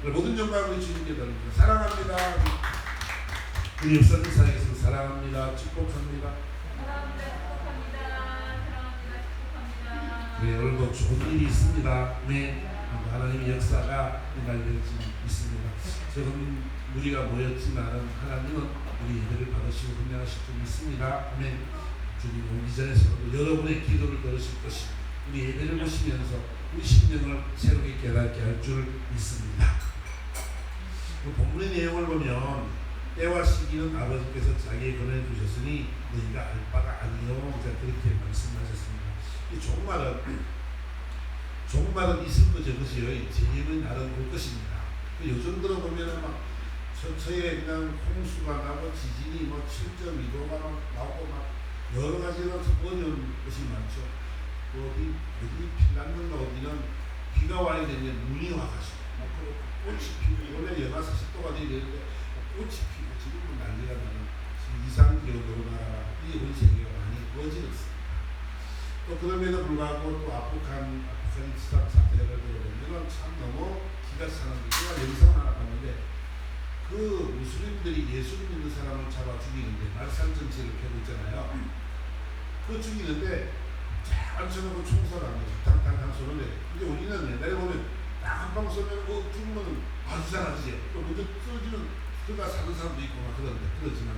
모든 영광을 주님께 드립니다. 사랑합니다. 우리 역사님 사이에서 사랑합니다. 축복합니다. 사랑합니다. 축복합니다. 사랑합니다. 축복합니다. 네, 오늘도 좋은 일이 있습니다. 네, 하나님의 역사가 일어날 수 있습니다. 지금 우리가 모였지만 하나님은 우리 예배를 받으시고 분명하실 줄 믿습니다. 아멘. 주님 오기 전에서도 여러분의 기도를 들으실 것이 우리 예배를 보시면서 우리 심령을 새롭게 깨닫게 할 줄 믿습니다. 그 본문의 내용을 보면 때와 시기는 아버지께서 자기의 권한에 주셨으니 너희가 알 바가 아니요 이제 그렇게 말씀하셨습니다. 이 종말은 있을 것 저것이요 재림은 나름 올 것입니다. 요즘 들어보면 막 전처에 그냥 홍수가 나고 지진이 뭐 7.2도가 나오고 막 여러 가지로 어려운 것이 많죠. 어디 핀란드나 어디는 비가 와야 되면 눈이 와가지고 꽃이 피고 원래 영하 40도가 돼야 되는데 꽃이 피고 지금은 난리가 나는 이상기온으로나 이 온 세계가 많이 어지럽습니다. 또 그럼에도 불구하고 또 아프가니스탄 사태를 들어보면 참 너무 기가 차는 게 제가 영상 하나 봤는데 그 무슬림들이 예수 믿는 사람을 잡아 죽이는데 말살 정치를 펴고 있잖아요. 그 죽이는데 앉혀놓고 총살하면서 당당한 소리를 해. 근데 우리는 옛날에 보면 딱 한 방 쏘면 죽으면 아주 잘하지. 또 먼저 쓰러지면 그가 사는 사람도 있고 막 그러지만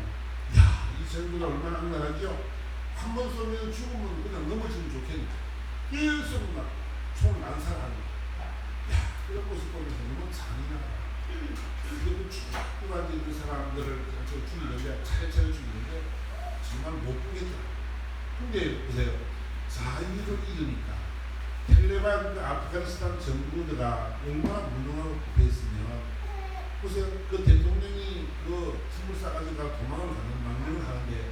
이 정도가 얼마나 악랄하죠. 한 번 쏘면 죽으면 그냥 넘어지면 좋겠네. 계속 막 총을 난사하는 그런 모습 보면서 너무 잔인하다. 그리고 쭉 앉아있는 사람들을 죽이는데 차례차례 죽이는데 정말 못 보겠다. 근데 보세요. 자유를 잃으니까 텔레반 아프가니스탄 정부가 얼마나 무능하고 급했으면 보세요. 그 대통령이 그 선물 싸가지고 도망을 가는 망명을 하는데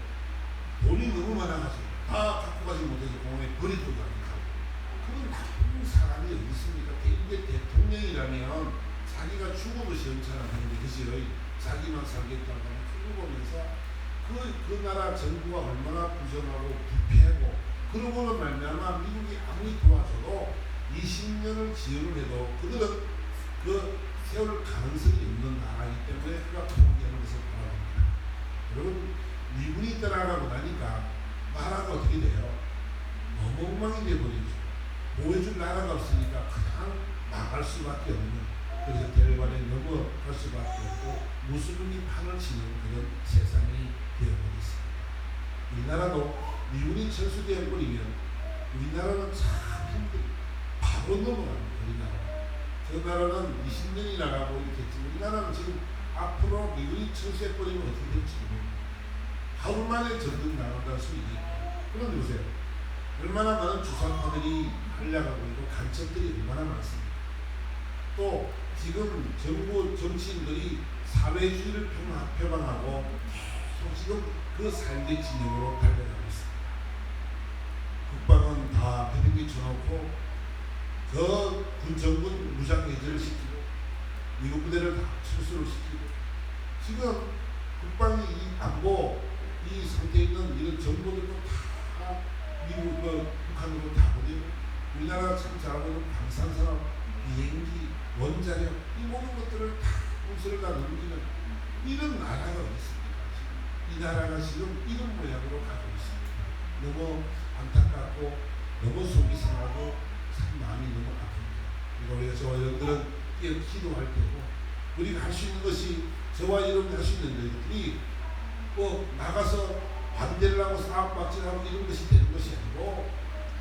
돈이 너무 많아가지고 다 갖고 가지 못해서 공항에 버리도록 하니까 그건 나쁜 사람이 어디 있습니까? 이게 대통령이라면 자기가 죽어도 시원찮아하는데 그것이 자기만 살겠다고 그거 보면서 그 나라 정부가 얼마나 부정하고 부패하고 그러고는 말미암아 미국이 아무리 도와줘도 20년을 지원을 해도 그들은 그 세울 가능성이 없는 나라이기 때문에 그가 포기하는 것을 바랍니다. 여러분 미군이 떠나가고 나니까 나라가 어떻게 돼요? 너무 엉망이 돼버리죠. 보여줄 나라가 없으니까 그냥 나갈 수밖에 없는 그래서 델반에 넘어갈 수밖에 없고 무슬림이 판을 치는 그런 세상이 되어버렸습니다. 우리나라도 미군이 철수되어 버리면 우리나라는 참 힘들어요. 바로 넘어갑니다. 우리나라. 저 나라는 20년이 나가고 있겠지. 우리나라는 지금 앞으로 미군이 철수해 버리면 어떻게 될지 모릅니다. 하루 만에 전등 나간다는 소리지. 그런데 보세요. 얼마나 많은 주산파들이 한량하고 있고 간첩들이 얼마나 많습니다. 또 지금 정부 정치인들이 사회주의를 표방하고 계속 지금 그 삶의 진영으로 달려가고 있습니다. 국방은 다 배등기 쳐놓고 저 군정군 무장해제를 시키고 미국 부대를 다 철수를 시키고 지금 국방이 이 안보 이 상태에 있는 이런 정보들도 다 미국 북한으로 다 보내고 우리나라가 참 잘하는 방산산업 비행기 원자력 이 모든 것들을 다 문서를 다 넘기는 이런 나라가 어디 있습니까? 이 나라가 지금 이런 모양으로 가고 있습니다. 너무 안타깝고 너무 속이 상하고 참 마음이 너무 아픕니다. 그리고 우리가 저와 여러분들은 기도할 때고 우리가 할 수 있는 것이 저와 여러분이 할 수 있는 것들이 뭐 나가서 반대를 하고 사업박질하고 이런 것이 되는 것이 아니고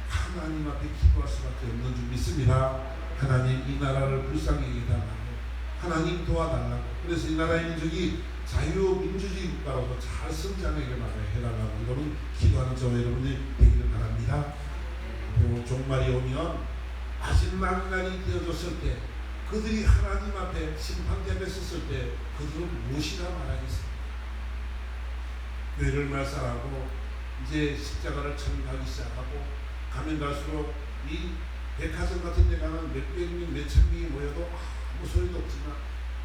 하나님 앞에 기도할 수밖에 없는 줄 믿습니다. 하나님 이 나라를 불쌍히 여겨달라고 하나님 도와달라고 그래서 이 나라의 민족이 자유민주주의 국가로서 잘 성장하게 해달라고 여러분 기도하는 저와 여러분이 되기를 바랍니다. 그리고 종말이 오면 마지막 날이 되어졌을 때 그들이 하나님 앞에 심판대 앞에 섰을 때 그들은 무엇이라 말하겠습니까? 뇌를 말살하고 이제 십자가를 청구하기 시작하고 가면 갈수록 이 백화점 같은 데 가면 몇백 명, 몇천 명이 모여도 아무 소리도 없지만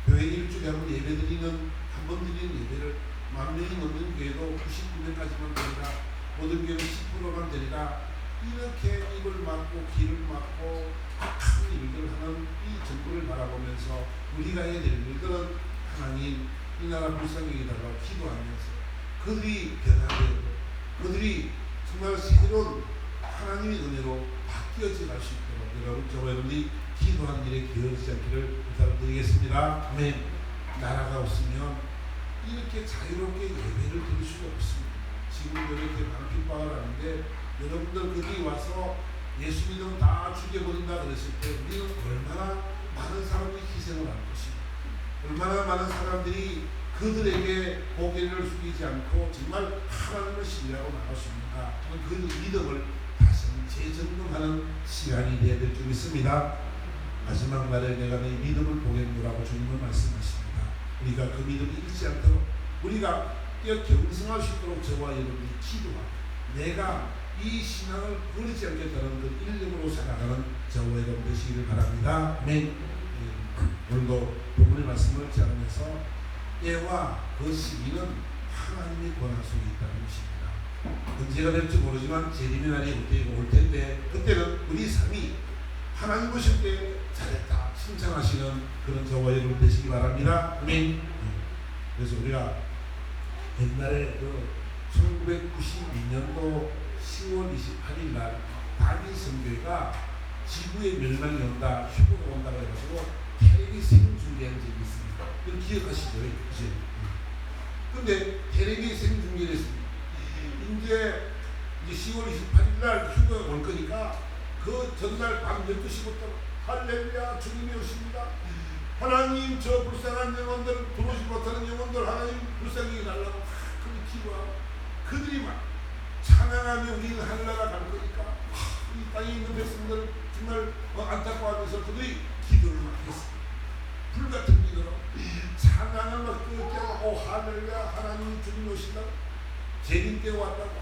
교회 일주일에 한 번 예배드리는 한 번 드리는 예배를 10,000명이 넘는 교회도 99명까지만 되리라 모든 교회는 10%만 되리라 이렇게 입을 막고 귀를 막고 큰 일들을 하는 이 정부를 바라보면서 우리가 해야 될 일들은 하나님 이 나라 불쌍하게 달라고 기도하면서 그들이 변화되고 그들이 정말 새로운 하나님의 은혜로 바뀌어져 갈 수 있도록 여러분 저와 여러분이 기도하는 일에 기여하지 않기를 부탁드리겠습니다. 아멘. 나라가 없으면 이렇게 자유롭게 예배를 드릴 수가 없습니다. 지금도 이렇게 많은 핍박을 하는데 여러분들 그들이 와서 예수 믿으면 다 죽여버린다 그랬을 때 우리는 얼마나 많은 사람들이 희생을 할 것입니다. 얼마나 많은 사람들이 그들에게 고개를 숙이지 않고 정말 하나님을 신뢰하고 나갈 수 있는가 그 믿음을 다시 한번 재점검하는 시간이 되어야 될 줄 믿습니다. 마지막 날에 내가 내 믿음을 보겠노라고 주님은 말씀하십니다. 우리가 그 믿음을 잃지 않도록 우리가 뛰어 경성할 수 있도록 저와 여러분이 기도하고 내가 이 신앙을 버리지 않겠다는 그 일념으로 살아가는 저와 여러분 되시기를 바랍니다. 아멘. 오늘도 본문의 말씀을 전하면서 때와 그 시기는 하나님의 권한 속에 있다는 것입니다. 언제가 될지 모르지만 재림의 날이 올 텐데 그때는 우리 삶이 하나님 보실 때 잘했다 칭찬하시는 그런 저와 여러분 되시기 바랍니다. 아멘. 그래서 우리가 옛날에 그 1992년도 10월 28일 날 다빈 선교회가 지구의 멸망이 온다, 휴거가 온다고 해가지고 텔레비 생중계한 적이 있습니다. 이걸 기억하시죠? 그치? 근데 텔레비 생중계를 했습니다. 이제 10월 28일 날 휴거가 올 거니까 그 전날 밤 12시부터 할렐루야 주님이 오십니다. 하나님 저 불쌍한 영혼들 들어오지 못하는 영혼들 하나님 불쌍히 달라고 그렇게 기도하고 그들이 막 찬양하며 우리는 하늘나라 갈 거니까 이 땅에 있는 백성들 정말 안타까워하면서 그들이 기도를 막 했습니다. 불같은 기도로 찬양을 막 그렇게 하고 할렐루야 하나님 주님 오신다고 재림께 왔다고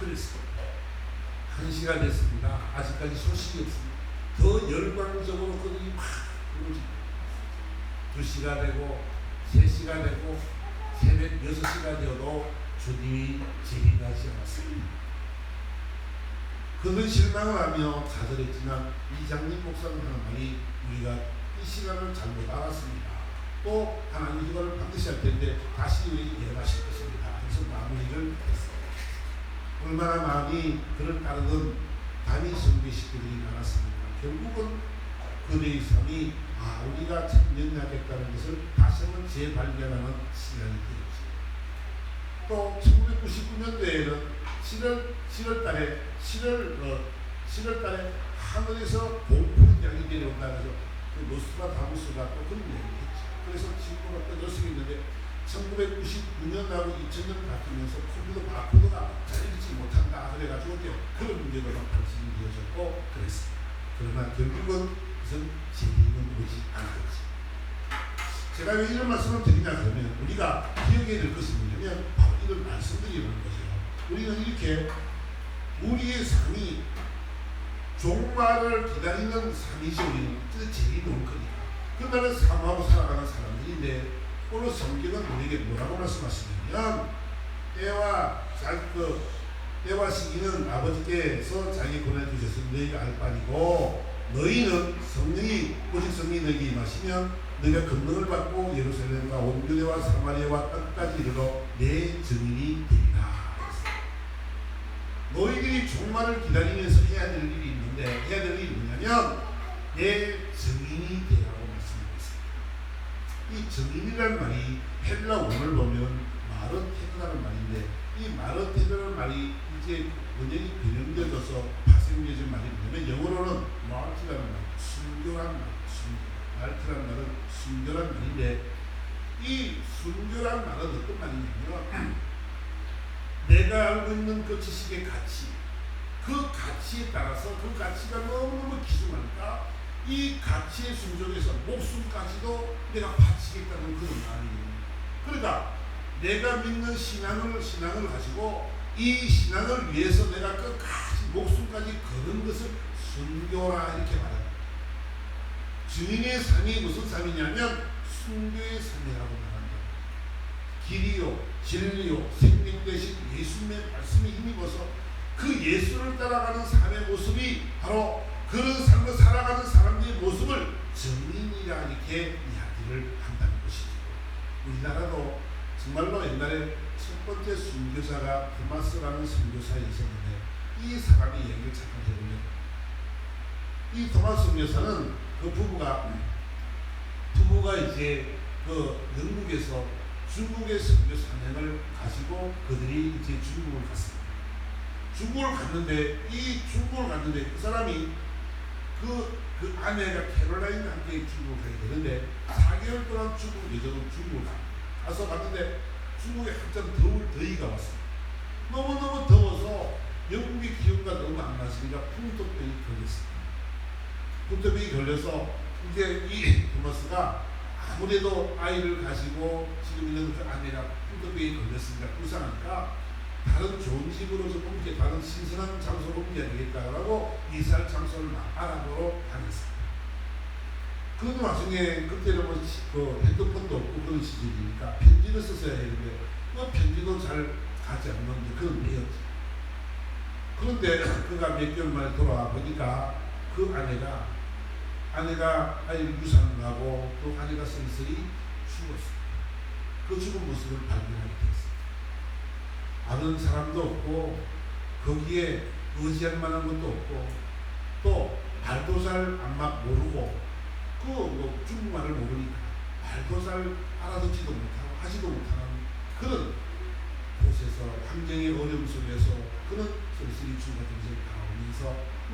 그랬습니다. 1시가 됐습니다. 아직까지 소식이 없습니다. 더 열광적으로 그들이 막 부르십니다. 2시가 되고 3시가 되고 새벽 6시가 되어도 주님이 재림하지 않았습니다. 그는 실망을 하며 좌절했지만 이장님 목사는 하는 말이 우리가 이 시간을 잘못 알았습니다. 또 하나님 이걸 반드시 할 텐데 다시 우리 예언하실 것입니다. 그래서 마무리를 했습니다. 얼마나 많이 그를 따르던 담임 선교 식구들이 많았습니다. 결국은 그들의 삶이 우리가 참 연약했다는 것을 다시 한번 재발견하는 시간이 되었습니다. 또 1999년도에는 7월 달에 하늘에서 공포장이 내려온다 해서 그 노스트라다무스가 또 그런 얘기를 했죠. 그래서 지구가 또 녀석이 있는데 1999년하고 2000년 바뀌면서 컴퓨터 바코드가 잘 읽지 못한다 그래가지고 그런 문제가 막 발생이 되어졌고 그랬습니다. 그러나 결국은 그것은 재림은 오지 않았지. 제가 왜 이런 말씀을 드리냐 그러면 우리가 기억해야 될 것이 뭐냐면 바로 이런 말씀드리는 거죠. 우리는 이렇게 우리의 삶이 종말을 기다리는 삶이죠. 우리는 재림이 올 거니까. 그날은 사모하고 살아가는 사람들인데 오늘 성경은 우리에게 뭐라고 말씀하시냐면 때와 시기는 아버지께서 자기 보내주셔서 너희가 알 바니고 너희는 오직 성령이 너희에게 임하시면 너희가 권능을 받고 예루살렘과 온 유대와 사마리아와 땅까지 이르러 내 증인이 되리라. 너희들이 종말을 기다리면서 해야 될 일이 있는데 해야 될 일이 뭐냐면 내 증인이 되라고 말씀하고 있습니다. 이 증인이라는 말이 헬라 원어를 보면 마르테르라는 말인데 이 마르테르라는 말이 이제 완전히 변형되어서 파생되어진 말이 뭐냐면 영어로는 마르티라는 말, 순교라는 말, 마르티라는 말은 순교라는 말인데 이 순교라는 말은 어떤 말이냐면 내가 알고 있는 그 지식의 가치, 그 가치에 따라서 그 가치가 너무너무 귀중하니까 이 가치에 순종해서 목숨까지도 내가 바치겠다는 그런 말이에요. 그러니까 내가 믿는 신앙을 가지고 이 신앙을 위해서 내가 끝까지 목숨까지 거는 것을 순교라 이렇게 말합니다. 증인의 삶이 무슨 삶이냐면 순교의 삶이라고 말합니다. 길이요 진리요 생명 되신 예수님의 말씀에 힘입어서 그 예수를 따라가는 삶의 모습이 바로 그런 삶을 살아가는 사람들의 모습을 증인이라 이렇게 이야기를 한다는 것이죠. 우리나라도 정말로 옛날에 첫 번째 순교자가 토마스라는 선교사가 있었는데 이 사람이 얘기를 잠깐 해보면 이 토마스 선교사는 그 부부가 이제 그 영국에서 중국의 선교 사명을 가지고 그들이 이제 중국을 갔습니다. 중국을 갔는데 그 사람이 그 아내가 캐롤라인과 함께 중국을 가게 되는데 4개월 동안 중국 여정을 중국을 가서 갔는데 중국에 한참 더위가 왔어요. 너무너무 더워서 영국의 기온과 너무 안 맞으니까 풍토병이 걸렸어요. 풍토병이 걸려서 이제 이 토마스가 아무래도 아이를 가지고 지금 있는 그 아내가 풍토병이 걸렸으니까 불쌍하니까 다른 좋은 집으로 좀 옮겨, 다른 신선한 장소로 옮겨야 되겠다라고 이사할 장소를 알아보러 다녔어요. 그 와중에 그때는 뭐 핸드폰도 없고 그런 시절이니까 편지를 썼어야 했는데 편지도 잘 가지 않는 그런 때였죠. 그런데 그가 몇 개월 만에 돌아와 보니까 그 아내가 아이를 유산을 하고 또 아내가 쓸쓸히 죽었어요. 그 죽은 모습을 발견하게 됐어요. 아는 사람도 없고 거기에 의지할 만한 것도 없고 또 말도 잘 모르고 그 중국말을 모르니까 말도 잘 알아듣지도 못하고 하지도 못하는 그런 곳에서 환경의 어려움 속에서 그런 쓸쓸히 죽은 인생을 가오면서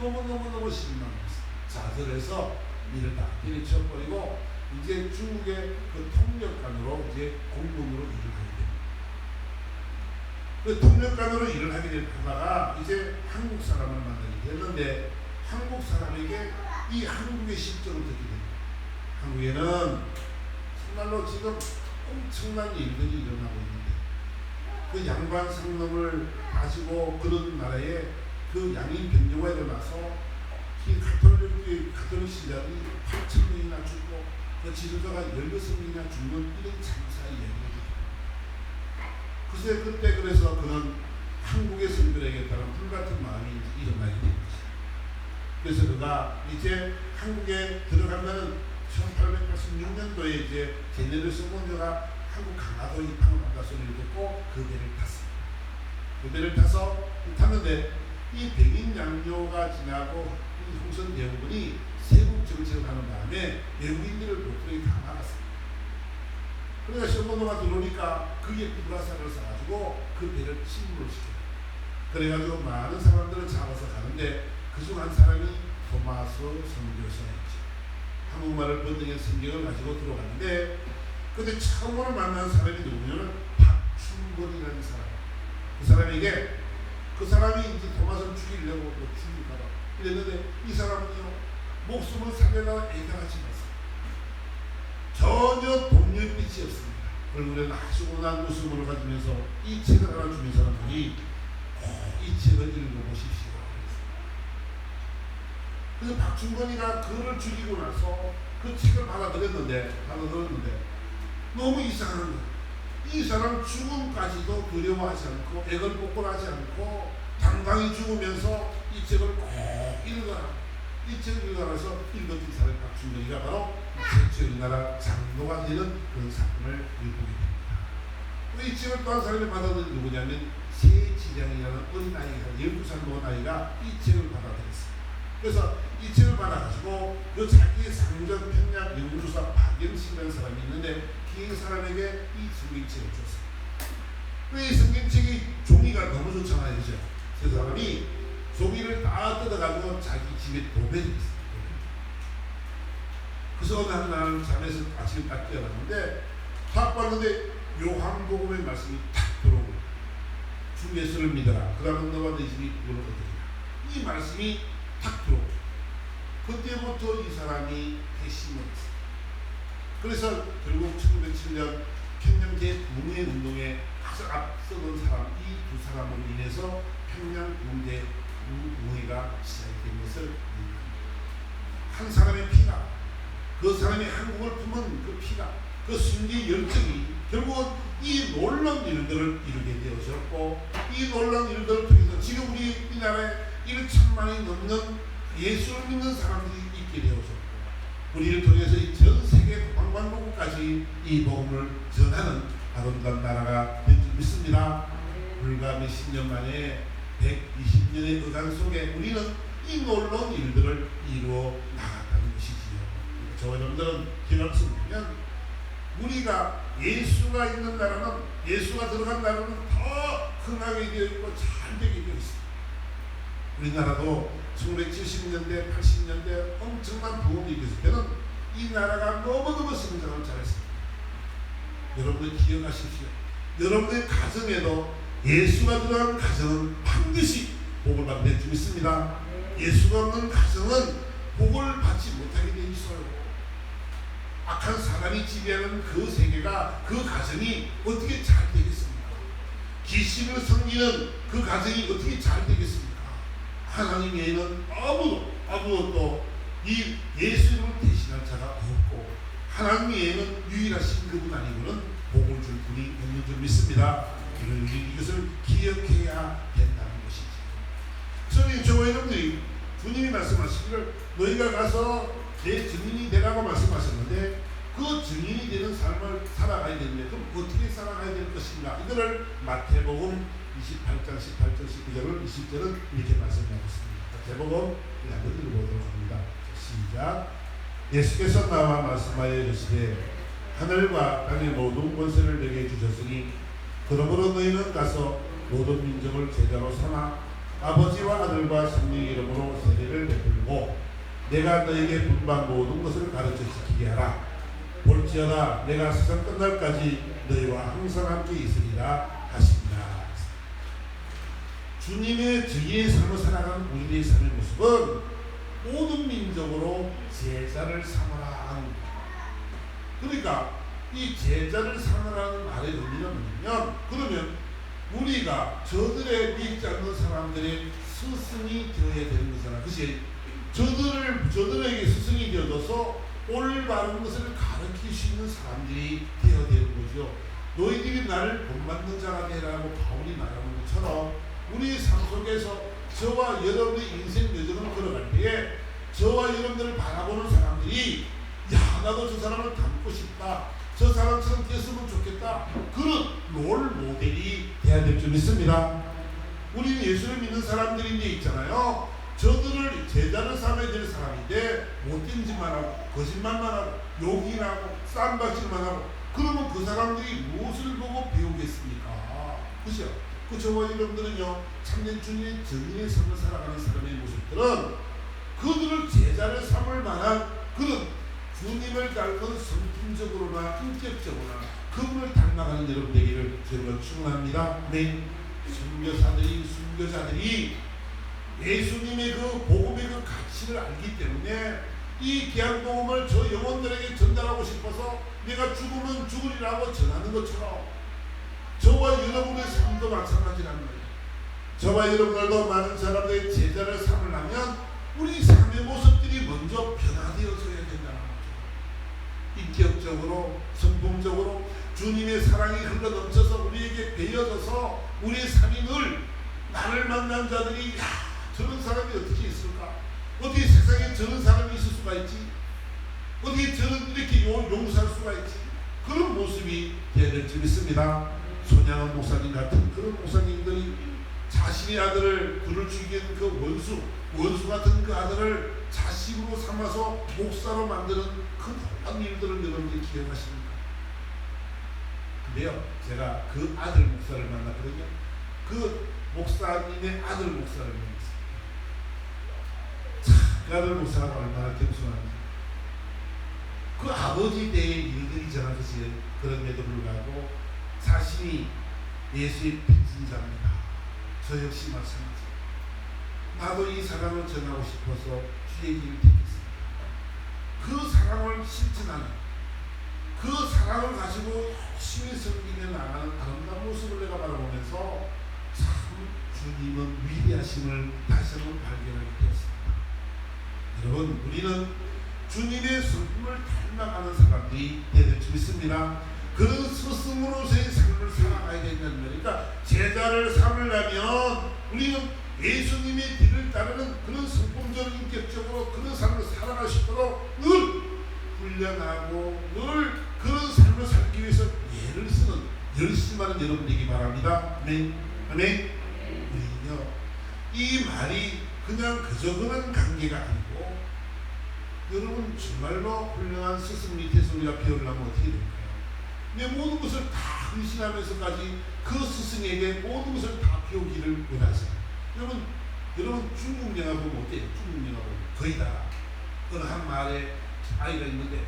너무너무 실망했어요. 좌절해서 이를 다 때려쳐버리고 이제 중국의 그 통역관으로 이제 공무원으로 일을 하게 됩니다. 그 통역관으로 일을 하게 하다가 이제 한국 사람을 만나게 됐는데 한국 사람에게 이 한국의 실정을 듣게 됩니다. 한국에는 정말로 지금 엄청난 일들이 일어나고 있는데 그 양반 상놈을 가지고 그런 나라에 그 양인 병조가 일어나서 이 가톨릭 신자들이 8,000명이나 죽고 그 지도자가 16명이나 죽는 이런 참사의 얘기를 글쎄 그때 그래서 그는 한국의 선교를 따른 불같은 마음이 일어나게 된 것이죠. 그래서 그가 이제 한국에 들어간다는 1886년도에 이제 제네르스 본교가 한국 강화도 입항을 한다 소리를 듣고 그 배를 탔습니다. 그 배를 타서 탔는데 이 백인 양료가 지나고 이 홍선 대원군이 세국 정책을 하는 다음에 외국인들을 보통이 다 막았습니다. 그러니까 시험번호가 들어오니까 그게 불화살을 쏴가지고 그 배를 침몰을 시켜요. 그래가지고 많은 사람들을 잡아서 가는데 그중 한 사람이 토마스 선교사였죠. 한국말을 번역한 성경을 가지고 들어갔는데 근데 처음으로 만난 사람이 누구냐면 박충건이라는 사람. 그 사람에게 그 사람이 이제 토마스를 죽이려고 죽일까봐 이랬는데 이 사람은요 목숨을 살려다가 애가하지 마세요. 전혀 동료빛이 없습니다. 얼굴에는 아주 온화한 웃음을 가지면서 이 책을 하나 주는 사람들이 이 책을 읽어보십시오. 그래서 박충건이가 그를 죽이고 나서 그 책을 받아들였는데 너무 이상한 거예요. 이 사람 죽음까지도 두려워하지 않고 애걸 복걸하지 않고 당당히 죽으면서 이 책을 꼭 읽어라. 이 책을 읽어라서 읽었던 사람이 박충건이가 바로 최초의 우리나라 장로가 되는 그런 사건을 읽게 됩니다. 이 책을 또 한 사람이 받아들인 누구냐면 세지량이라는 어린아이가 12살 먹은 아이가 이 책을 받아들였어요. 그래서 이 책을 받아가지고 그 자기의 상전 평양 연구조사 박영식이라는 사람이 있는데 그 사람에게 이 성경책을 줬어요. 이 성경책이 종이가 너무 좋잖아요. 그죠? 그 사람이 종이를 다 뜯어가지고 자기 집에 도배했어요. 그래서 어느 날 잠에서 아침에 딱 깨어났는데 딱 봤는데 요한복음의 말씀이 탁 들어오고 주 예수를 믿어라. 그러면 너와 내 집이 구원을 얻으리라. 이 말씀이 탁 들어오고 그때부터 이 사람이 회심을 했어요. 그래서 결국 1907년 평양제 구매 운동에 아주 앞서던 사람 이 두 사람으로 인해서 평양 군대 우회가 시작된 것을 한 사람의 피가 그 사람이 한국을 품은 그 피가 그 순기 열정이 결국은 이 놀라운 일들을 이루게 되어졌고, 이 놀라운 일들을 통해서 지금 우리 이 나라에 1천만이 넘는 예수를 믿는 사람들이 있게 되어졌고, 우리를 통해서 이 전 세계 방방곡곡까지 이 복음을 전하는 아름다운 나라가 될 줄 믿습니다. 불과 몇십 년 만에 120년의 의간 속에 우리는 이 놀라운 일들을 이루어 나갔다는 것이지요. 저와 여러분들은 기록을 보면 우리가 예수가 있는 나라는, 예수가 들어간 나라는 더 흥하게 되어 있고 잘 되게 되어 있습니다. 우리나라도 1970년대, 80년대 엄청난 부흥이 있었을 때는 이 나라가 너무너무 성장을 잘했습니다. 여러분들 기억하십시오. 여러분의 가정에도 예수가 들어간 가정은 반드시 복을 받게 줄 있습니다. 예수가 없는 가정은 복을 받지 못하게 되어 있어요. 악한 사람이 지배하는 그 세계가, 그 가정이 어떻게 잘 되겠습니까? 귀신을 섬기는 그 가정이 어떻게 잘 되겠습니까? 하나님 외에는 아무도 이 예수 이름을 대신할 자가 없고, 하나님 외에는 유일하신 그분 아니고는 복을 줄 분이 없는 줄 믿습니다. 우리 이것을 기억해야 된다는 것이지. 저는 저와 여러분들이 주님이 말씀하시기를 너희가 가서 내 증인이 되라고 말씀하셨는데, 그 증인이 되는 삶을 살아가야 되는데 그럼 어떻게 살아가야 될 것인가? 이거를 마태복음 28장 18절 19절을 20절은 이렇게 말씀하고 있습니다. 마태복음 한번 읽어보도록 합니다. 시작. 예수께서 나와 말씀하여 이르시되 하늘과 땅의 모든 권세를 내게 주셨으니 그러므로 너희는 가서 모든 민족을 제자로 삼아 아버지와 아들과 성령의 이름으로 세례를 베풀고 내가 너에게 분반 모든 것을 가르쳐 지키게 하라. 볼지어다 내가 세상 끝날까지 너희와 항상 함께 있으리라 하십니다. 주님의 증인의 삶을 살아가는 우리의 삶의 모습은 모든 민족으로 제자를 삼으라 하는 거예요. 그러니까 이 제자를 삼으라는 말의 의미는 뭐냐면, 그러면 우리가 저들의 믿지 않는 사람들의 스승이 되어야 되는 거잖아. 그치? 저들에게 스승이 되어져서 올바른 것을 가르칠 수 있는 사람들이 되어야 되는 거죠. 너희들이 나를 본받는 자가 되라고 바울이 말하는 것처럼 우리의 삶 속에서 저와 여러분의 인생 여정을 걸어갈 때에 저와 여러분들을 바라보는 사람들이 야, 나도 저 사람을 닮고 싶다, 저 사람처럼 됐으면 좋겠다, 그런 롤 모델이 돼야 될 줄 믿습니다. 우리는 예수를 믿는 사람들인데 있잖아요. 저들을 제자를 삼아야 될 사람인데 못된 짓만 하고 거짓말만 하고 욕이나 하고 쌈박질만 하고, 그러면 그 사람들이 무엇을 보고 배우겠습니까? 그죠? 그 저와 여러분들은요, 참된 주님의 정인의 삶을 살아가는 사람의 모습들은 그들을 제자를 삼을 만한 그런 주님을 닮은 성품적으로나 인격적으로나 그분을 닮아가는 여러분 되기를 저는 축원합니다. 네, 순교사들이 순교자들이 예수님의 그 복음의 그 가치를 알기 때문에 이 귀한 복음을 저 영혼들에게 전달하고 싶어서 내가 죽으면 죽으리라고 전하는 것처럼 저와 여러분의 삶도 마찬가지라는 거예요. 저와 여러분들도 많은 사람들의 제자를 삼으려면 우리 삶의 모습들이 먼저 변화되어져야 된다는 거죠. 인격적으로, 성품적으로 주님의 사랑이 흘러 넘쳐서 우리에게 배어져서 우리의 삶이 늘 나를 만난 자들이 야, 저런 사람이 어떻게 있을까? 어떻게 세상에 저런 사람이 있을 수가 있지? 어떻게 저런 이렇게 용서할 수가 있지? 그런 모습이 되어야 될 줄 믿습니다. 손양원 목사님 같은 그런 목사님들이 자신의 아들을 불을 죽이는 그 원수 같은 그 아들을 자식으로 삼아서 목사로 만드는 그 놀라운 일들을 여러분들이 기억하십니까? 근데요, 제가 그 아들 목사를 만났거든요. 그 목사님의 아들 목사를 만났어요. 그 아들 목사가 얼마나 겸손한지. 그 아버지 때의 일들이 저랑 같이 그런데도 불구하고 자신이 예수의 빚진자입니다. 저 역시 마찬가지. 나도 이 사랑을 전하고 싶어서 주의 길을 택했습니다. 그 사랑을 실천하는, 그 사랑을 가지고 열심히 섬기며 나가는 아름다운 모습을 내가 바라보면서 참 주님은 위대하심을 다시 한번 발견하게 되었습니다. 여러분, 우리는 주님의 성품을 닮아가는 사람들이 되어야 될 줄 믿습니다. 그런 스승으로서의 삶을 살아가야 된다는 말이에요. 그러니까 제자를 삼으려면 우리는 예수님의 뒤를 따르는 그런 성품적으로 인격적으로 그런 삶을 살아갈 수 있도록 늘 훈련하고 늘 그런 삶을 살기 위해서 예를 쓰는 열심히 하는 여러분 되기 바랍니다. 아멘. 아멘. 우리는요 이 말이 그냥 그저 그런 관계가 아니고 여러분 정말로 훌륭한 스승 밑에서 우리가 배우려면 어떻게 될까요? 내 모든 것을 다 헌신하면서까지 그 스승에게 모든 것을 다 배우기를 원하세요. 여러분 중국 영화 보면 어때요? 중국 영화 보면 거의 다 어느 한 마을에 아이가 있는데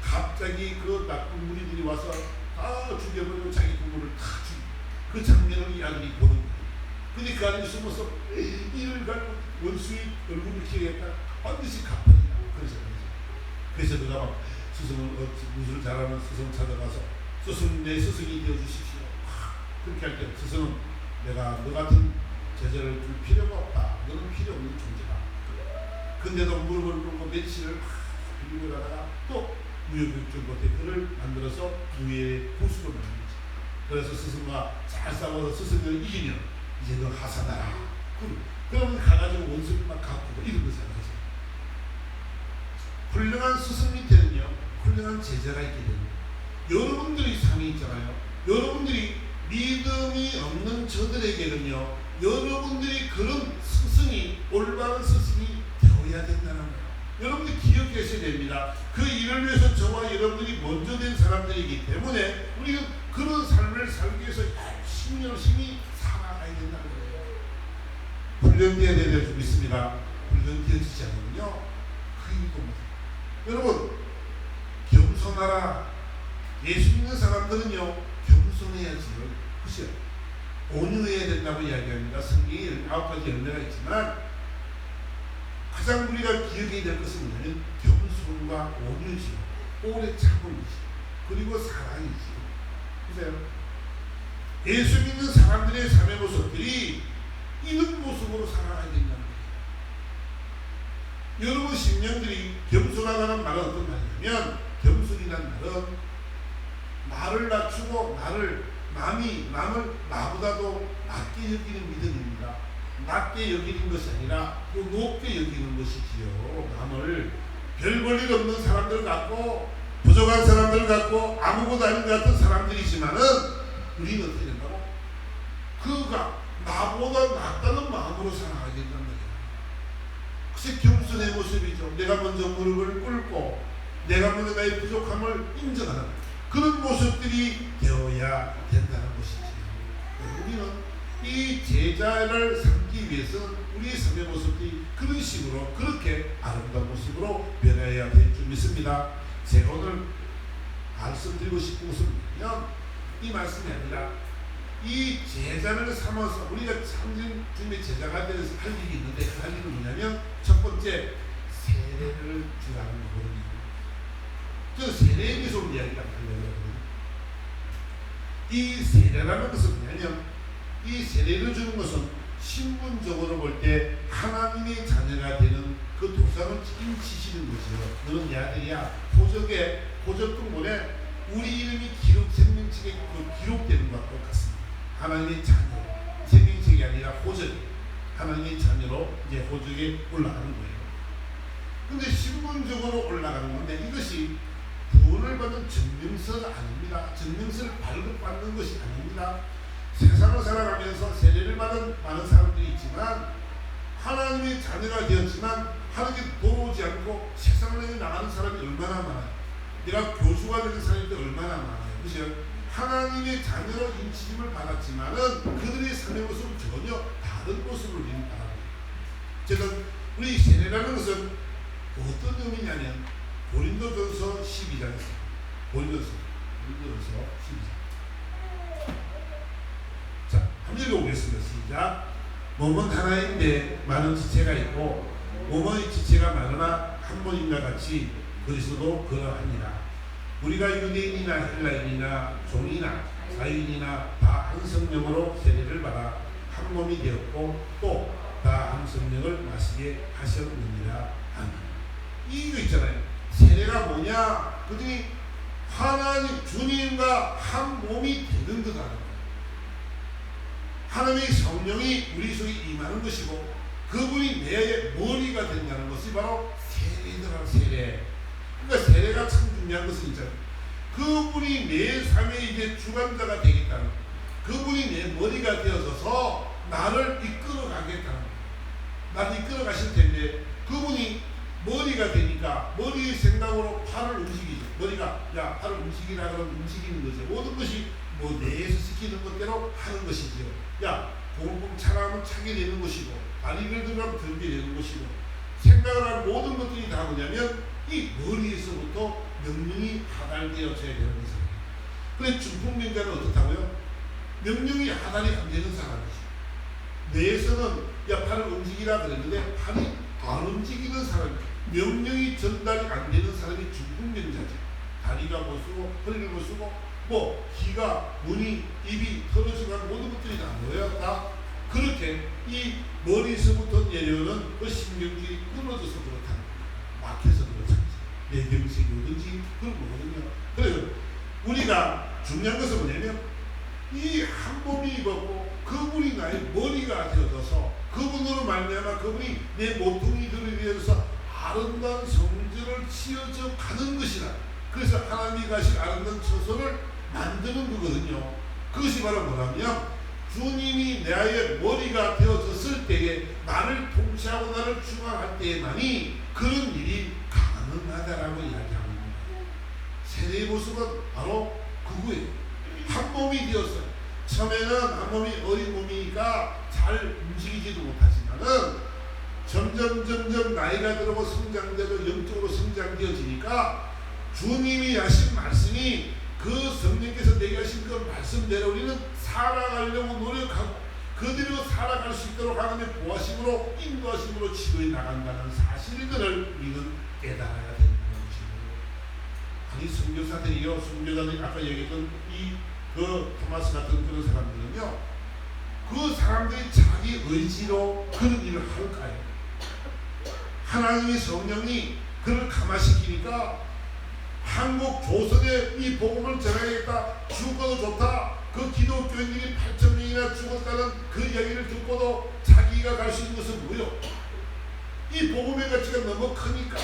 갑자기 그 나쁜 무리들이 와서 다 죽여버리고 자기 부모를 다 죽이고 그 장면을 이 아들이 보는 거예요. 근데 그 아들이 숨어서 이를 갖고 원수의 얼굴을 기억했다 반드시 갚으리라. 그래서 그가 막 스승을 무술을 잘하는 스승을 찾아가서 스승 내 스승이 되어주십시오. 그렇게 할 때 스승은 내가 너 같은 제자를 줄 필요가 없다. 너는 필요 없는 존재다. 근데도 무릎을 꿇고 며칠을 빌리고 가다가 또 무효교육적 못해 그를 만들어서 무예의 고수로 만들지. 그래서 스승과 잘 싸워서 스승을 이기면 이제 너 하사다라. 그러면 가가지고 원수를 막 갚고 이런 거 생각하세요. 훌륭한 스승 밑에는요 훌륭한 제자가 있게 됩니다. 여러분들이 상이 있잖아요. 여러분들이 믿음이 없는 저들에게는요 여러분들이 그런 스승이 올바른 스승이 되어야 된다는 거예요. 여러분들이 기억하셔야 됩니다. 그 일을 위해서 저와 여러분들이 먼저 된 사람들이기 때문에 우리는 그런 삶을 살기 위해서 열심히 살아가야 된다는 거예요. 훈련되어야 될 줄 믿습니다. 훈련되어지지 않으면요 그 일도 못해요. 여러분 겸손하라. 예수 믿는 사람들은요 겸손해야지요. 그죠? 온유해야 된다고 이야기합니다. 성경에 9가지 열매가 있지만 가장 우리가 기억해야 될 것은 뭐냐면 겸손과 온유지요. 오래 참음이지. 그리고 사랑이지. 보세요. 예수 믿는 사람들의 삶의 모습들이 이런 모습으로 살아가야 된다는 거예요. 여러분 심령들이 겸손하다는 말은 어떤 말이냐면 겸손이라는 말은 나를 낮추고 남을 나보다도 낮게 여기는 믿음입니다. 낮게 여기는 것이 아니라 또 높게 여기는 것이지요. 남을 별 볼일 없는 사람들 같고 부족한 사람들 같고 아무것도 아닌 것 같은 사람들이지만은 우리는 어떻게 된다고? 그가 나보다 낫다는 마음으로 살아가야 된다는 거예요. 그게 겸손의 모습이죠. 내가 먼저 무릎을 꿇고 내가 먼저 나의 부족함을 인정하는 그런 모습들이 되어야 된다는 것이지. 우리는 이 제자를 삼기 위해서는 우리의 삶의 모습이 그런 식으로 그렇게 아름다운 모습으로 변해야 될 줄 믿습니다. 제가 오늘 말씀드리고 싶은 것은 뭐냐면 이 말씀이 아니라 이 제자를 삼아서 우리가 참된 주님의 제자가 되어서 할 일이 있는데 그 할 일은 뭐냐면 첫 번째 세례를 주라는 거거든요. 저 세례에 대해서 우리 이야기를 하려고 하거든요. 이 세례라는 것은 뭐냐면 이 세례를 주는 것은 신분적으로 볼 때 하나님의 자녀가 되는 그 도장을 인치시는 거죠. 너는 내 아들이야. 호적등본에 우리 이름이 생명책에 기록되는 것과 똑같습니다. 하나님의 자녀, 생명책이 아니라 호적, 하나님의 자녀로 이제 호적에 올라가는 거예요. 근데 신분적으로 올라가는 건데 이것이 구원을 받은 증명서가 아닙니다. 증명서를 발급받는 것이 아닙니다. 세상을 살아가면서 세례를 받은 많은 사람들이 있지만 하나님의 자녀가 되었지만 하나님께 돌아오지 않고 세상을 나가는 사람이 얼마나 많아요. 내가 교수가 되는 사람이 얼마나 많아요. 그죠? 하나님의 자녀로 인치심을 받았지만은 그들의 삶의 모습은 전혀 다른 모습을 우리는 바랍니다. 제가 우리 세례라는 것은 어떤 의미냐면 고린도전서 12장에서 고린도전서 12장. 자, 한번 읽어보겠습니다. 시작. 몸은 하나인데 많은 지체가 있고 몸의 지체가 많으나 한 몸인과 같이 그리스도도 그러하니라. 우리가 유대인이나 헬라인이나 종이나 자유인이나 다 한 성령으로 세례를 받아 한 몸이 되었고 또 다 한 성령을 마시게 하셨느니라. 아멘. 이거 있잖아요. 세례가 뭐냐? 그들이 하나님 주님과 한 몸이 되는 거라는 거예요. 하나님의 성령이 우리 속에 임하는 것이고 그분이 내 머리가 된다는 것이 바로 세례더라. 세례. 그러니까 세례가 참 중요한 것은 있잖아요. 그분이 내 삶의 이제 주관자가 되겠다는 거예요. 그분이 내 머리가 되어져서 나를 이끌어가겠다는 거예요. 나를 이끌어 가실 텐데 그분이 머리가 되니까 머리의 생각으로 팔을 움직이죠. 머리가 야 팔을 움직이라 그러면 움직이는 거죠. 모든 것이 뭐 뇌에서 시키는 것대로 하는 것이지요. 야 공공 차라면 차게 되는 것이고 다리를 들면 들게 되는 것이고 생각을 하는 모든 것들이 다 뭐냐면 이 머리에서부터 명령이 하달되어져야 되는 것이에요. 그런데 중풍병자는 어떻다고요? 명령이 하달이 안 되는 사람이죠. 뇌에서는 야 팔을 움직이라 그랬는데 팔이 안 움직이는 사람, 명령이 전달이 안 되는 사람이 중풍병자죠. 다리가 못 쓰고 허리를 못 쓰고 뭐 귀가 눈이 입이 털어지고 하는 모든 것들이 다 뭐예요? 다 그렇게 이 머리에서부터 내려오는 그 신경질이 끊어져서 그렇다는 거예요. 막혀서 그렇다는 거예요. 뇌경색이 오든지 그런 거거든요. 그래서 우리가 중요한 것은 뭐냐면 이 한 몸이 입었고 그분이 나의 머리가 되어져서 그분으로 말미암아 그분이 내 모퉁이들을 위해서 아름다운 성전을 지어져 가는 것이라. 그래서 하나님이 가신 아름다운 처소를 만드는 거거든요. 그것이 바로 뭐냐면 주님이 나의 머리가 되어졌을 때에 나를 통치하고 나를 주관할 때에만이 그런 일이 가능하다라고 이야기합니다. 세례의 모습은 바로 그거예요. 한 몸이 되었어요. 처음에는 한 몸이 어린 몸이니까 잘 움직이지도 못하지만은 점점 나이가 들고 성장되고 영적으로 성장되어지니까 주님이 하신 말씀이 그 성령께서 내게 하신 그 말씀대로 우리는 살아가려고 노력하고 그대로 살아갈 수 있도록 하나님의 보호하심으로 인도하심으로 치료해 나간다는 사실들을 우리는 깨달아야 되는 것이고 아니 선교사들이요 선교사들이 아까 얘기했던 그 토마스 같은 그런 사람들은요 그 사람들이 자기 의지로 그런 일을 할까요? 하나님의 성령이 그를 감화시키니까 한국 조선에 이 복음을 전하겠다. 죽어도 좋다. 그 기독교인들이 8,000명이나 죽었다는 그 이야기를 듣고도 자기가 갈 수 있는 것은 뭐요? 이 복음의 가치가 너무 크니까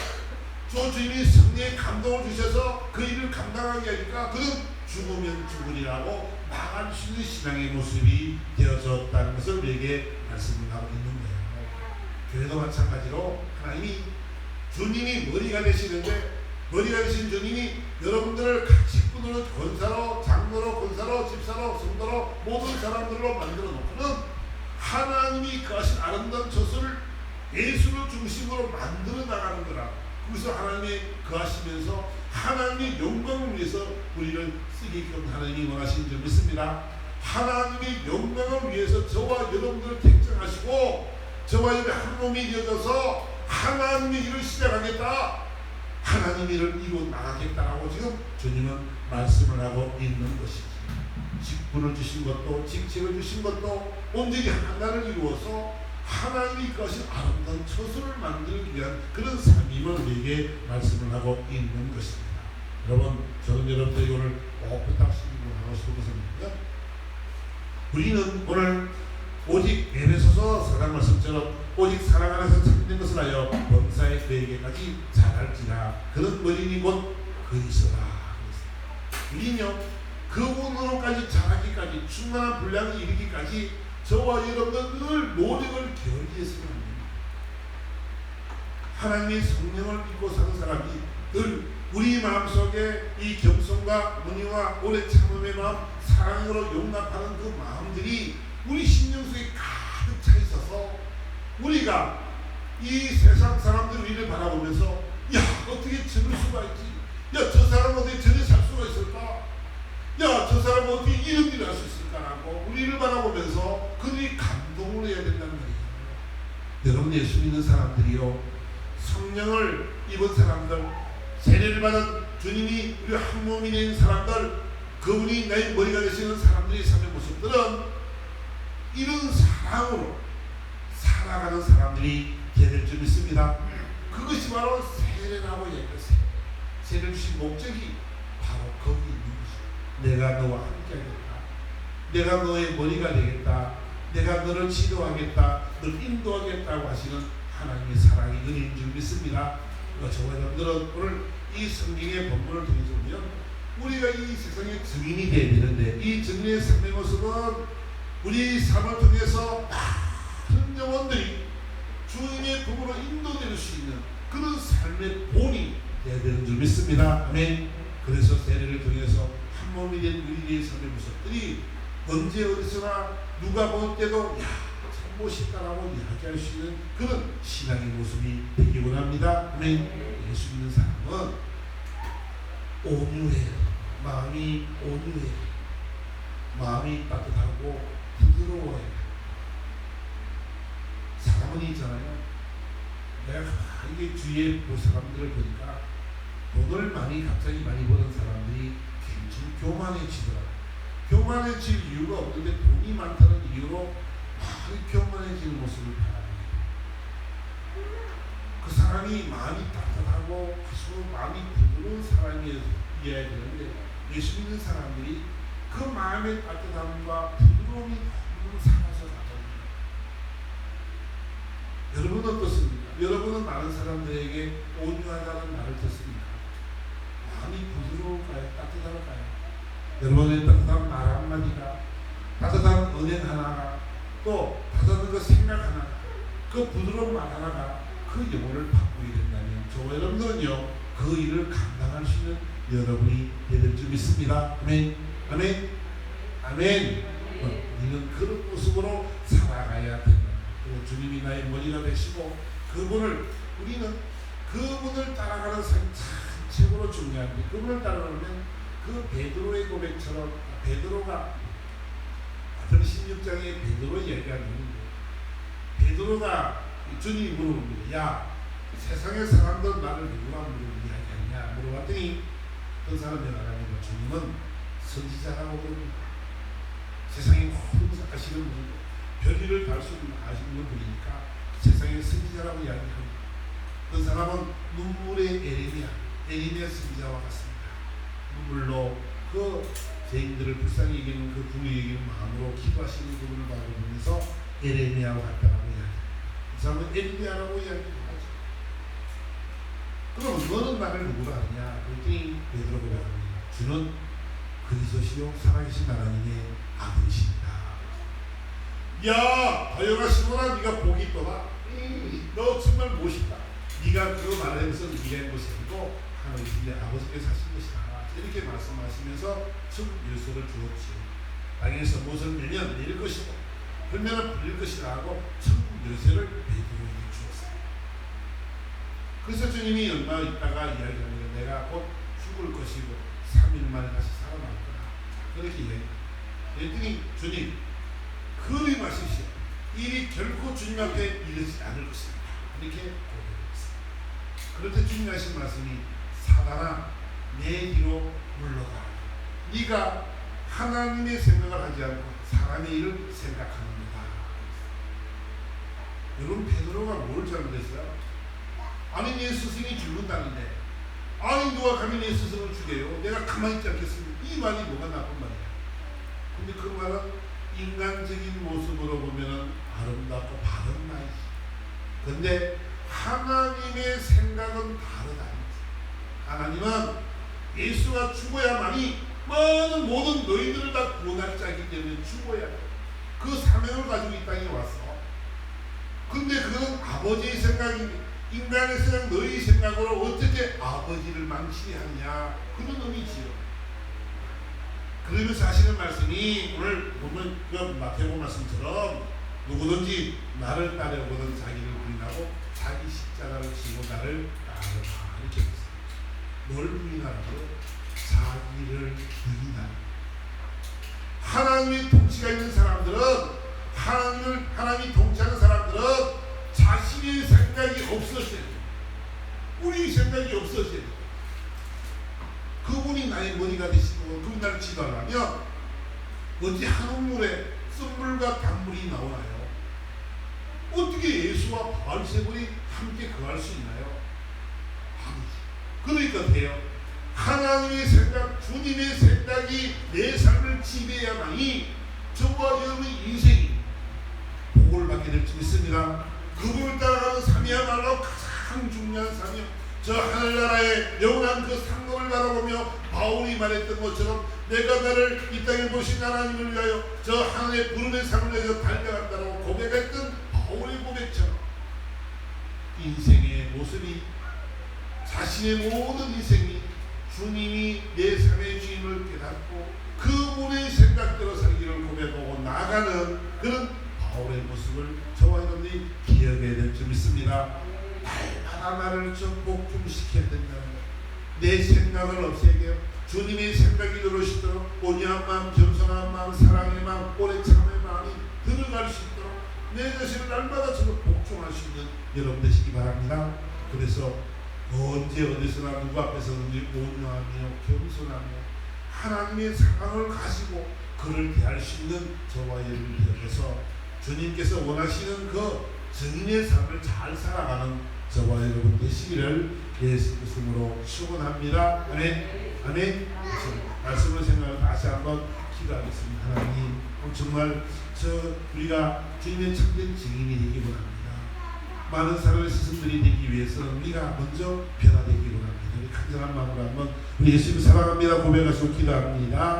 주님이 성령의 감동을 주셔서 그 일을 감당하게 하니까 그는 죽으면 죽으리라고 나갈 수 있는 신앙의 모습이 되어졌다는 것을 우리에게 말씀을 하고 있는 거예요. 교회도 마찬가지로 하나님이 주님이 머리가 되시는데 머리가 되신 주님이 여러분들을 각 식구들로 권사로 장로로 권사로 집사로 성도로 모든 사람들로 만들어 놓고는 하나님이 그 하신 아름다운 처소를 예수를 중심으로 만들어 나가는 거라. 그래서 하나님이 거하시면서 하나님의 영광을 위해서 우리를 쓰게끔 하나님이 원하시는 줄 믿습니다. 하나님의 영광을 위해서 저와 여러분들을 택정하시고 저와 여러분이 한 몸이 되어져서 하나님의 일을 시작하겠다. 하나님의 일을 이루어 나가겠다라고 지금 주님은 말씀을 하고 있는 것이지. 직분을 주신 것도 직책을 주신 것도 온전히 하나를 이루어서 하나님이 거신 아름다운 처소를 만들기 위한 그런 삶임을 우리에게 말씀을 하고 있는 것입니다. 여러분, 저는 여러분들에게 오늘 꼭 부탁드리고 하고 싶은 것은 우리는 오늘 오직 에베소서 4장 말씀처럼 오직 사랑 안에서 참된 것을 하여 범사에 그에게까지 자랄지라. 그런 머리니 곧 그리스도라. 우리는요 그분으로까지 자라기까지 충만한 분량이 이르기까지 저와 여러분들 늘 노력을 기울이겠으면 합니다. 하나님의 성령을 믿고 사는 사람이 늘 우리 마음속에 이 겸손과 문의와 오래 참음의 마음, 사랑으로 용납하는 그 마음들이 우리 심령 속에 가득 차 있어서 우리가 이 세상 사람들 우리를 바라보면서 야 어떻게 저럴 수가 있지? 야 저 사람은 어떻게 저래 살 수가 있을까? 야 저 사람은 어떻게 이런 일을 할 수 있을까라고 우리를 바라보면서 그들이 감동을 해야 된다는 거예요. 여러분 예수 믿는 사람들이요 성령을 입은 사람들 세례를 받은 주님이 우리 한 몸이 된 사람들 그분이 나의 머리가 되시는 사람들의 삶의 모습들은 이런 사랑으로 살아가는 사람들이 되될 줄 믿습니다. 그것이 바로 세례라고 얘기했어요. 세례를 주신 목적이 바로 거기 있는 것이고 내가 너와 함께 하겠다. 내가 너의 머리가 되겠다. 내가 너를 지도하겠다. 너를 인도하겠다고 하시는 하나님의 사랑이 은혜인 줄 믿습니다. 저와 여러분들은 오늘 이 성경의 본문을 통해서 보면 우리가 이 세상의 증인이 되어야 되는데 이 증인의 삶의 모습은 우리 삶을 통해서 많은 영혼들이 주님의 품으로 인도될 수 있는 그런 삶의 본이 되어야 되는 줄 믿습니다. 아멘. 그래서 세례를 통해서 한 몸이 된 우리의 삶의 모습들이 언제 어디서나 누가 볼 때도 참 멋있다라고 이야기할 수 있는 그런 신앙의 모습이 되기 원합니다. 아멘. 예수 믿는 사람은 온유해요. 마음이 온유해요. 마음이 따뜻하고 부드러워요. 사람은 있잖아요. 내가 이게 주위에 그 사람들을 보니까 돈을 갑자기 많이 버는 사람들이 굉장히 교만해지더라고요. 교만해질 이유가 없는데 돈이 많다는 이유로 많이 교만해지는 모습을 바랍니다. 그 사람이 마음이 따뜻하고 아주 마음이 부드러운 사람이어야 되는데 예수 믿는 사람들이 그 마음의 따뜻함과 부드러움이 너무 사라져 나갑니다. 여러분은 어떻습니까? 여러분은 많은 사람들에게 온유하다는 말을 듣습니까? 마음이 부드러울까요? 따뜻할까요? 여러분의 따뜻한 말 한마디가, 따뜻한 은행 하나가, 또 따뜻한 그 생각 하나가, 그 부드러운 말 하나가 그 영혼을 바꾸게 된다면 저와 여러분들은요 그 일을 감당할 수 있는 여러분이 되는 줄 믿습니다. 아멘. 아멘. 아멘. 우리는 그런 모습으로 살아가야 된다. 주님이 나의 머리가 되시고 우리는 그분을 따라가는 삶이 참 최고로 중요한데 그분을 따라가면 그 베드로의 고백처럼 베드로가 마태복음 16장에 베드로 이야기가 있는데 베드로가 주님이 물어봅니다. 야, 세상의 사람들 나를 누구랑 이야기하냐 물어봤더니 어떤 사람이 나가니까 주님은 선지자라고 그럽니다. 세상에 모든 것을 아시는 분이고 별일을 다 아시는 분이니까 세상의 선지자라고 이야기합니다. 그 사람은 눈물의 에레미야 선지자와 같습니다. 눈물로 그 죄인들을 불쌍히 여기는 그 궁히 여기는 마음으로 기도하시는 그분을 바라보면서 에레미야와 같다라고 이야기합니다. 그 사람은 에레미야라고 이야기하죠. 그럼 너는 나를 누구로 아느냐? 그랬더니 베드로가 고백합니다. 주는 그리스도시요 살아계신 하나님의 아들이십니다. 야, 다영아 시몬아, 네가 복이 있더라. 너 정말 멋있다. 네가 그 말을 해서 네가 한 것이 아니고 하나님의 아버지께서 하신 것이다. 이렇게 말씀하시면서 첫 요소를 주었지요. 땅에서 무엇을 내면 내릴 것이고 불면은 불릴 것이라 하고 첫 요소를 베드로에게 주었어요. 그래서 주님이 얼마 있다가 이야기합니다. 내가 곧 죽을 것이고 3일 만에 다시 살아날 거다. 그렇게 이야기합니다. 그랬더니 주님 그리 마십시오. 일이 결코 주님 앞에 이르지 않을 것입니다. 이렇게 고백했습니다. 그럴 때 주님이 하신 말씀이 사단아 내 뒤로 물러가. 네가 하나님의 생각을 하지 않고 사람의 일을 생각하는구나. 여러분 베드로가 뭘 잘못했어요? 아니 내 스승이 죽는다는데 아니 누가 감히 내 스승을 죽여요? 내가 가만히 있지 않겠습니까? 이 말이 뭐가 나쁜 말이야. 근데 그 말은 인간적인 모습으로 보면은 아름답고 바른 말이지. 근데 하나님의 생각은 다르다. 하나님은 예수가 죽어야만이 모든 너희들을 다 구원할 자이기 때문에 죽어야 돼. 그 사명을 가지고 이 땅에 왔어. 근데 그건 아버지의 생각이 인간의 생각, 너희 생각으로 어떻게 아버지를 망치하느냐 그런 의미지요. 그러면서 하시는 말씀이 오늘 보면 그 마태복음 말씀처럼 누구든지 나를 따르거든 자기를 부인하고 자기 십자가를 지고 나를 따르라 이렇게 했어요. 뭘 부인하라고? 자기를 부인하라. 하나님의 통치가 있는 사람들은 하나님이 통치하는 사람들은 자신의 생각이 없어져야 돼. 우리 생각이 없어져야 돼. 그분이 나의 머리가 되시고 그분이 나를 지도하려면 어찌 한 우물에 쓴물과 단물이 나오나요? 어떻게 예수와 바알세불이 함께 거할 수 있나요? 아니지. 그러니까 돼요. 하나님의 생각, 주님의 생각이 내 삶을 지배해야만이 저와 여러분의 인생이 복을 받게 될 수 있습니다. 그분을 따라가는 삶이야말로 가장 중요한 삶이요. 저 하늘나라의 영원한 그 상급을 바라보며 바울이 말했던 것처럼 내가 나를 이 땅에 보신 하나님을 위하여 저 하늘의 부름의 삶을 위해서 달려간다고 고백했던 바울의 고백처럼 인생의 모습이 자신의 모든 인생이 주님이 내 삶의 주임을 깨닫고 그분의 생각대로 살기를 고백하고 나아가는 그런 바울의 모습을 저와 여러분이 기억해야 될 줄 믿습니다. 날마다 나를 좀 복종시켜야 된다는 것. 내 생각을 없애게 주님의 생각이 들어오시도록 온유한 마음, 겸손한 마음, 사랑의 마음, 오래 참의 마음이 들어갈 수 있도록 내 자신을 날마다 저도 복종할 수 있는 여러분 되시기 바랍니다. 그래서 언제 어디서나 누구 앞에서든지 온유하며 겸손하며 하나님의 사랑을 가지고 그를 대할 수 있는 저와 여러분을 비롯해서 주님께서 원하시는 그 증인의 삶을 잘 살아가는 저와 여러분 되시기를 예수 그리스도로 축원합니다. 아멘. 아멘. 말씀을 생각하고 다시 한번 기도하겠습니다. 하나님, 정말 우리가 주님의 참된 증인이 되기 원합니다. 많은 사람의 스승들이 되기 위해서는 우리가 먼저 변화되기 원합니다. 우리 간절한 마음으로 한번 우리 예수님 사랑합니다 고백하시고 기도합니다.